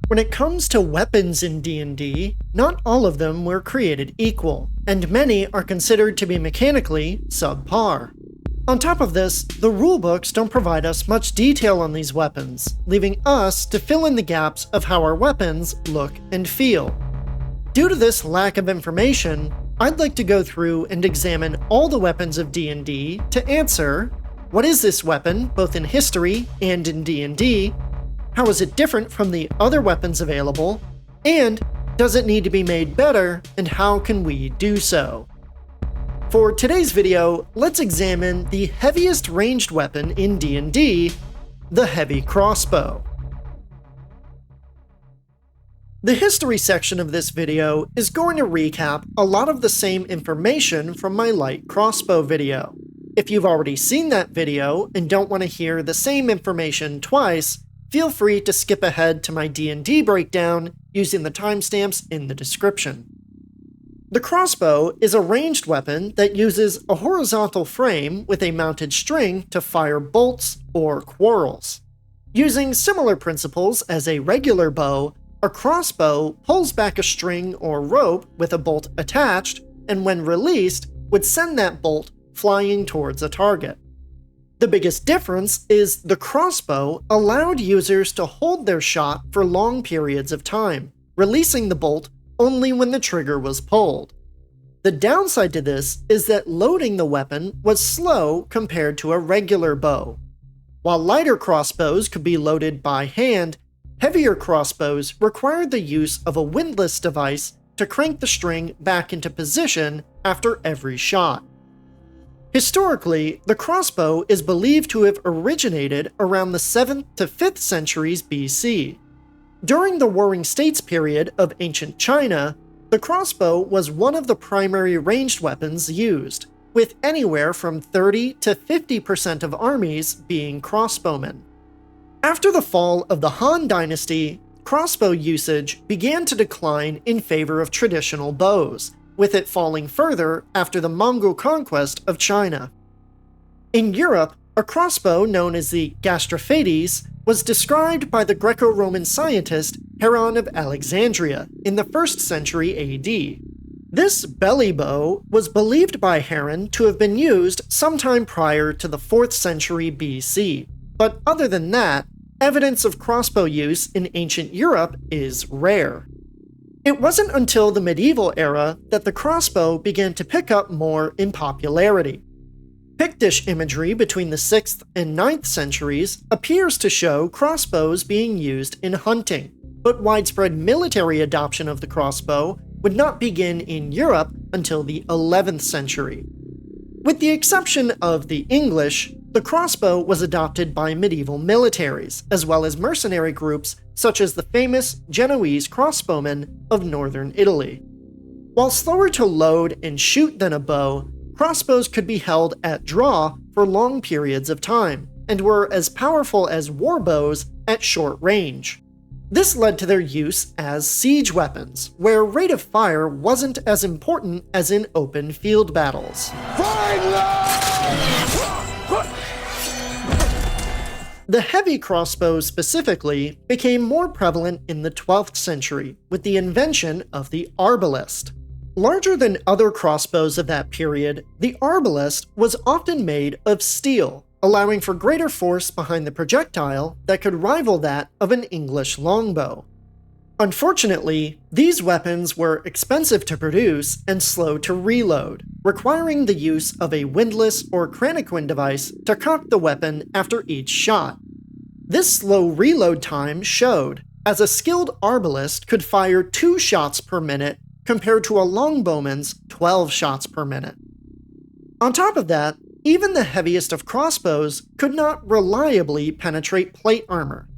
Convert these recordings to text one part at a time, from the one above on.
When it comes to weapons in D&D, not all of them were created equal, and many are considered to be mechanically subpar. On top of this, the rulebooks don't provide us much detail on these weapons, leaving us to fill in the gaps of how our weapons look and feel. Due to this lack of information, I'd like to go through and examine all the weapons of D&D to answer: what is this weapon, both in history and in D&D? How is it different from the other weapons available? And does it need to be made better, and how can we do so? For today's video, let's examine the heaviest ranged weapon in D&D, the Heavy Crossbow. The history section of this video is going to recap a lot of the same information from my light crossbow video. If you've already seen that video and don't want to hear the same information twice, feel free to skip ahead to my D&D breakdown using the timestamps in the description. The crossbow is a ranged weapon that uses a horizontal frame with a mounted string to fire bolts or quarrels. Using similar principles as a regular bow, a crossbow pulls back a string or rope with a bolt attached, and when released, would send that bolt flying towards a target. The biggest difference is the crossbow allowed users to hold their shot for long periods of time, releasing the bolt only when the trigger was pulled. The downside to this is that loading the weapon was slow compared to a regular bow. While lighter crossbows could be loaded by hand, heavier crossbows required the use of a windlass device to crank the string back into position after every shot. Historically, the crossbow is believed to have originated around the 7th to 5th centuries BC. During the Warring States period of ancient China, the crossbow was one of the primary ranged weapons used, with anywhere from 30 to 50% of armies being crossbowmen. After the fall of the Han Dynasty, crossbow usage began to decline in favor of traditional bows, with it falling further after the Mongol conquest of China. In Europe, a crossbow known as the gastrophates was described by the Greco-Roman scientist Heron of Alexandria in the 1st century AD. This belly bow was believed by Heron to have been used sometime prior to the 4th century BC, but other than that, evidence of crossbow use in ancient Europe is rare. It wasn't until the medieval era that the crossbow began to pick up more in popularity. Pictish imagery between the 6th and 9th centuries appears to show crossbows being used in hunting, but widespread military adoption of the crossbow would not begin in Europe until the 11th century. With the exception of the English, the crossbow was adopted by medieval militaries, as well as mercenary groups such as the famous Genoese crossbowmen of northern Italy. While slower to load and shoot than a bow, crossbows could be held at draw for long periods of time, and were as powerful as war bows at short range. This led to their use as siege weapons, where rate of fire wasn't as important as in open field battles. The heavy crossbow specifically became more prevalent in the 12th century with the invention of the arbalist. Larger than other crossbows of that period, the arbalist was often made of steel, allowing for greater force behind the projectile that could rival that of an English longbow. Unfortunately, these weapons were expensive to produce and slow to reload, requiring the use of a windlass or craniquin device to cock the weapon after each shot. This slow reload time showed, as a skilled arbalist could fire 2 shots per minute compared to a longbowman's 12 shots per minute. On top of that, even the heaviest of crossbows could not reliably penetrate plate armor.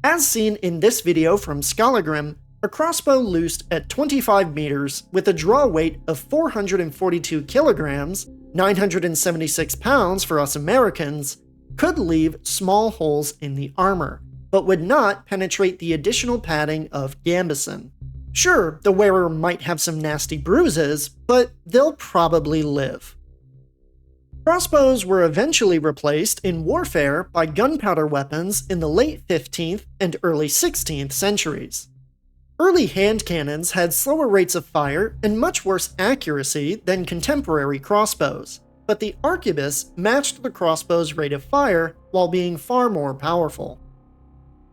As seen in this video from Skallagrim, a crossbow loosed at 25 meters with a draw weight of 442 kilograms, 976 pounds for us Americans, could leave small holes in the armor, but would not penetrate the additional padding of gambeson. Sure, the wearer might have some nasty bruises, but they'll probably live. Crossbows were eventually replaced in warfare by gunpowder weapons in the late 15th and early 16th centuries. Early hand cannons had slower rates of fire and much worse accuracy than contemporary crossbows, but the arquebus matched the crossbow's rate of fire while being far more powerful.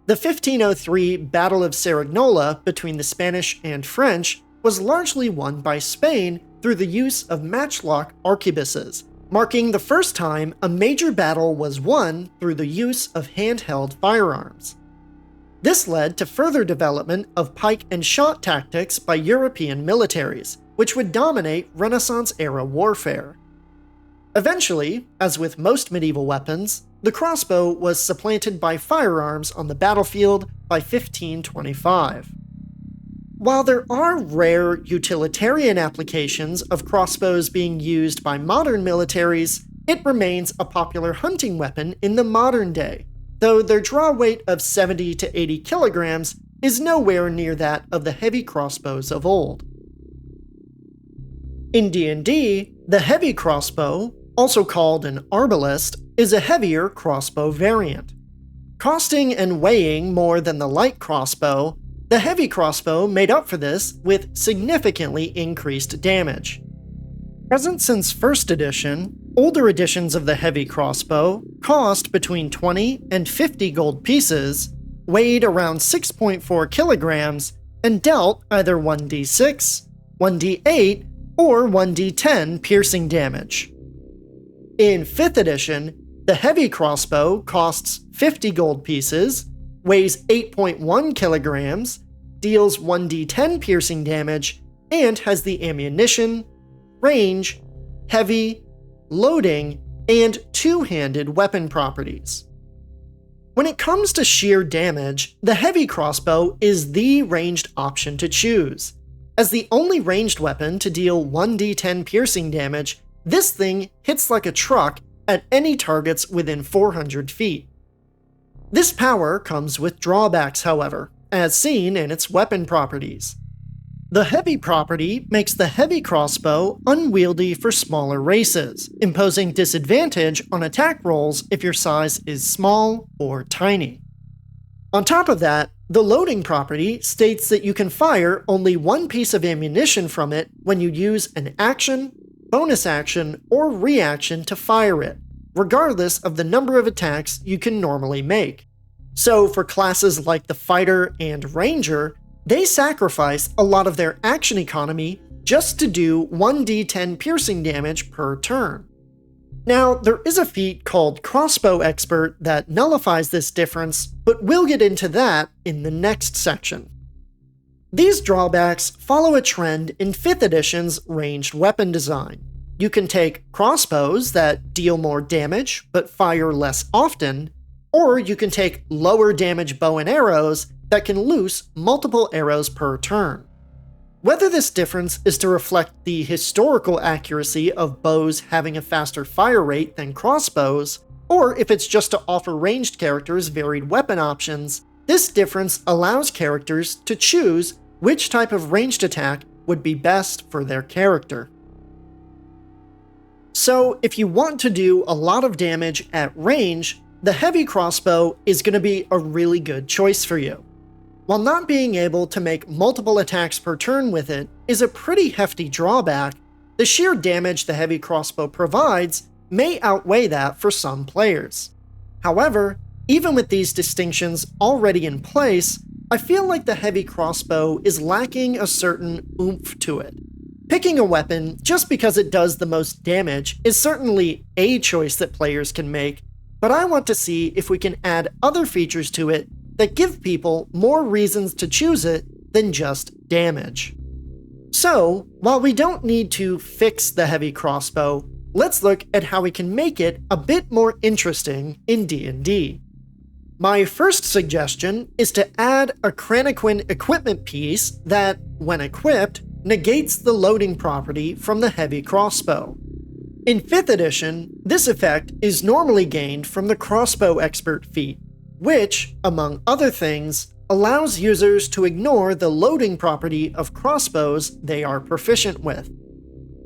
The 1503 Battle of Cerignola between the Spanish and French was largely won by Spain through the use of matchlock arquebuses, marking the first time a major battle was won through the use of handheld firearms. This led to further development of pike and shot tactics by European militaries, which would dominate Renaissance-era warfare. Eventually, as with most medieval weapons, the crossbow was supplanted by firearms on the battlefield by 1525. While there are rare utilitarian applications of crossbows being used by modern militaries, it remains a popular hunting weapon in the modern day, though their draw weight of 70 to 80 kilograms is nowhere near that of the heavy crossbows of old. In D&D, the heavy crossbow, also called an arbalist, is a heavier crossbow variant. Costing and weighing more than the light crossbow, the heavy crossbow made up for this with significantly increased damage. Present since 1st edition, older editions of the heavy crossbow cost between 20 and 50 gold pieces, weighed around 6.4 kilograms, and dealt either 1d6, 1d8, or 1d10 piercing damage. In 5th edition, the heavy crossbow costs 50 gold pieces, weighs 8.1 kilograms, deals 1d10 piercing damage, and has the ammunition, range, heavy, loading, and two-handed weapon properties. When it comes to sheer damage, the heavy crossbow is the ranged option to choose. As the only ranged weapon to deal 1d10 piercing damage, this thing hits like a truck at any targets within 400 feet. This power comes with drawbacks, however, as seen in its weapon properties. The heavy property makes the heavy crossbow unwieldy for smaller races, imposing disadvantage on attack rolls if your size is small or tiny. On top of that, the loading property states that you can fire only one piece of ammunition from it when you use an action, bonus action, or reaction to fire it, regardless of the number of attacks you can normally make. So for classes like the Fighter and Ranger, they sacrifice a lot of their action economy just to do 1d10 piercing damage per turn. Now, there is a feat called Crossbow Expert that nullifies this difference, but we'll get into that in the next section. These drawbacks follow a trend in 5th edition's ranged weapon design. You can take crossbows that deal more damage but fire less often, or you can take lower damage bow and arrows that can loose multiple arrows per turn. Whether this difference is to reflect the historical accuracy of bows having a faster fire rate than crossbows, or if it's just to offer ranged characters varied weapon options, this difference allows characters to choose which type of ranged attack would be best for their character. So if you want to do a lot of damage at range, the heavy crossbow is going to be a really good choice for you. While not being able to make multiple attacks per turn with it is a pretty hefty drawback, the sheer damage the heavy crossbow provides may outweigh that for some players. However, even with these distinctions already in place, I feel like the heavy crossbow is lacking a certain oomph to it. Picking a weapon just because it does the most damage is certainly a choice that players can make, but I want to see if we can add other features to it that give people more reasons to choose it than just damage. So, while we don't need to fix the heavy crossbow, let's look at how we can make it a bit more interesting in D&D. My first suggestion is to add a Cranaquin equipment piece that, when equipped, negates the loading property from the heavy crossbow. In 5th edition, this effect is normally gained from the Crossbow Expert feat, which, among other things, allows users to ignore the loading property of crossbows they are proficient with.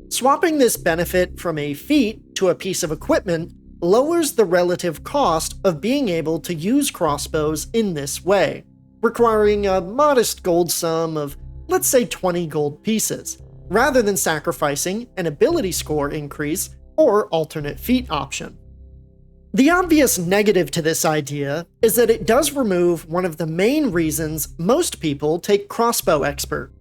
Swapping this benefit from a feat to a piece of equipment lowers the relative cost of being able to use crossbows in this way, requiring a modest gold sum of, let's say, 20 gold pieces, rather than sacrificing an ability score increase or alternate feat option. The obvious negative to this idea is that it does remove one of the main reasons most people take Crossbow Expert.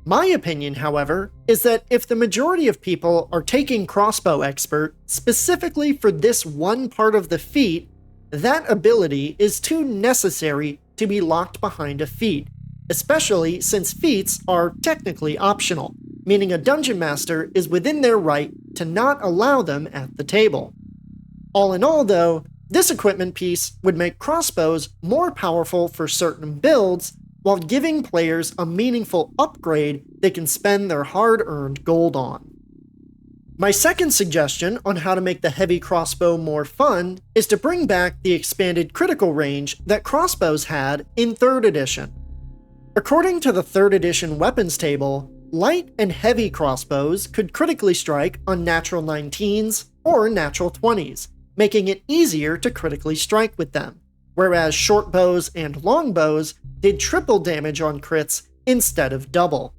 My opinion, however, is that if the majority of people are taking Crossbow Expert specifically for this one part of the feat, that ability is too necessary to be locked behind a feat, especially since feats are technically optional, meaning a dungeon master is within their right to not allow them at the table. All in all, though, this equipment piece would make crossbows more powerful for certain builds, while giving players a meaningful upgrade they can spend their hard-earned gold on. My second suggestion on how to make the heavy crossbow more fun is to bring back the expanded critical range that crossbows had in 3rd edition. According to the 3rd edition weapons table, light and heavy crossbows could critically strike on natural 19s or natural 20s, making it easier to critically strike with them, whereas short bows and long bows did triple damage on crits instead of double.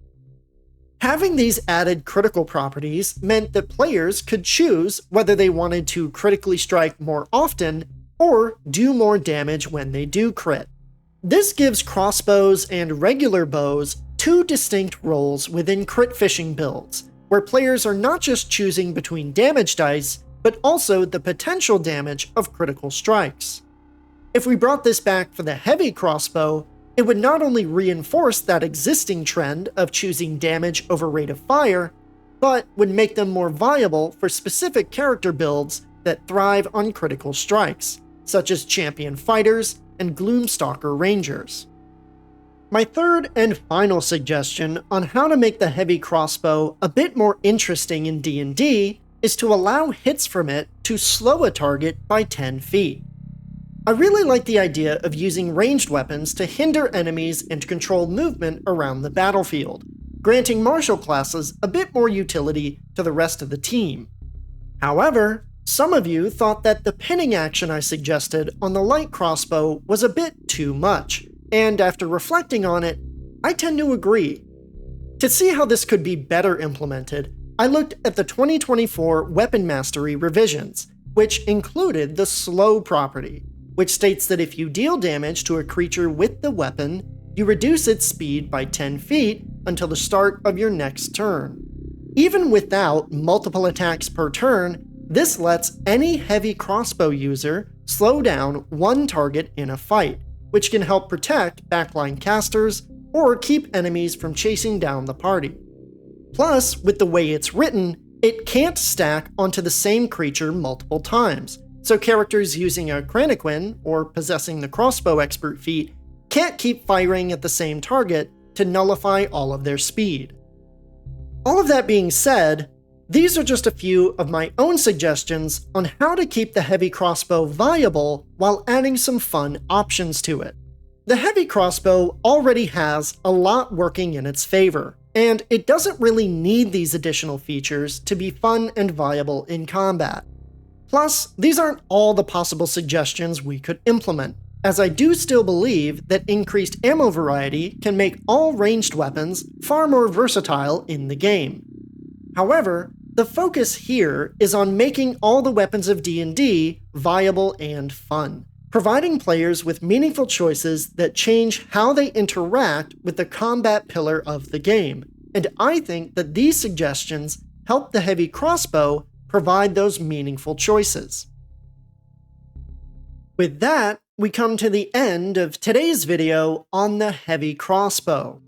Having these added critical properties meant that players could choose whether they wanted to critically strike more often or do more damage when they do crit. This gives crossbows and regular bows two distinct roles within crit fishing builds, where players are not just choosing between damage dice, but also the potential damage of critical strikes. If we brought this back for the heavy crossbow, it would not only reinforce that existing trend of choosing damage over rate of fire, but would make them more viable for specific character builds that thrive on critical strikes, such as champion fighters and Gloomstalker rangers. My third and final suggestion on how to make the heavy crossbow a bit more interesting in D&D is to allow hits from it to slow a target by 10 feet. I really like the idea of using ranged weapons to hinder enemies and control movement around the battlefield, granting martial classes a bit more utility to the rest of the team. However, some of you thought that the pinning action I suggested on the light crossbow was a bit too much, and after reflecting on it, I tend to agree. To see how this could be better implemented, I looked at the 2024 Weapon Mastery revisions, which included the slow property, which states that if you deal damage to a creature with the weapon, you reduce its speed by 10 feet until the start of your next turn. Even without multiple attacks per turn, this lets any heavy crossbow user slow down one target in a fight, which can help protect backline casters or keep enemies from chasing down the party. Plus, with the way it's written, it can't stack onto the same creature multiple times, so characters using a Craniquin or possessing the Crossbow Expert feat can't keep firing at the same target to nullify all of their speed. All of that being said, these are just a few of my own suggestions on how to keep the heavy crossbow viable while adding some fun options to it. The heavy crossbow already has a lot working in its favor, and it doesn't really need these additional features to be fun and viable in combat. Plus, these aren't all the possible suggestions we could implement, as I do still believe that increased ammo variety can make all ranged weapons far more versatile in the game. However, the focus here is on making all the weapons of D&D viable and fun, providing players with meaningful choices that change how they interact with the combat pillar of the game, and I think that these suggestions help the heavy crossbow provide those meaningful choices. With that, we come to the end of today's video on the heavy crossbow.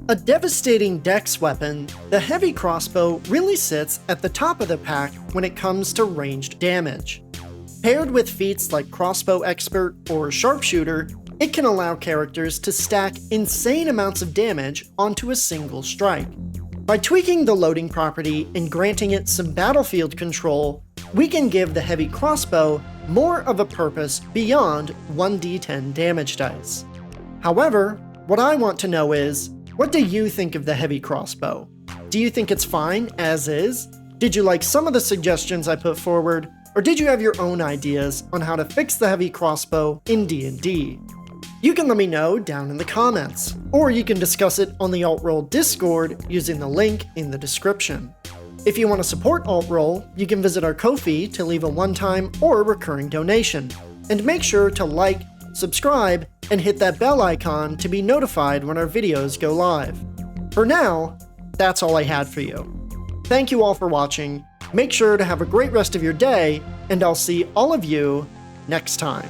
A devastating dex weapon, the heavy crossbow really sits at the top of the pack when it comes to ranged damage. Paired with feats like Crossbow Expert or Sharpshooter, it can allow characters to stack insane amounts of damage onto a single strike. By tweaking the loading property and granting it some battlefield control, we can give the heavy crossbow more of a purpose beyond 1d10 damage dice. However, what I want to know is, what do you think of the heavy crossbow? Do you think it's fine as is? Did you like some of the suggestions I put forward, or did you have your own ideas on how to fix the heavy crossbow in D&D? You can let me know down in the comments, or you can discuss it on the Alt-Roll Discord using the link in the description. If you want to support Alt-Roll, you can visit our Ko-fi to leave a one-time or recurring donation. And make sure to like, subscribe, and hit that bell icon to be notified when our videos go live. For now, that's all I had for you. Thank you all for watching, make sure to have a great rest of your day, and I'll see all of you next time.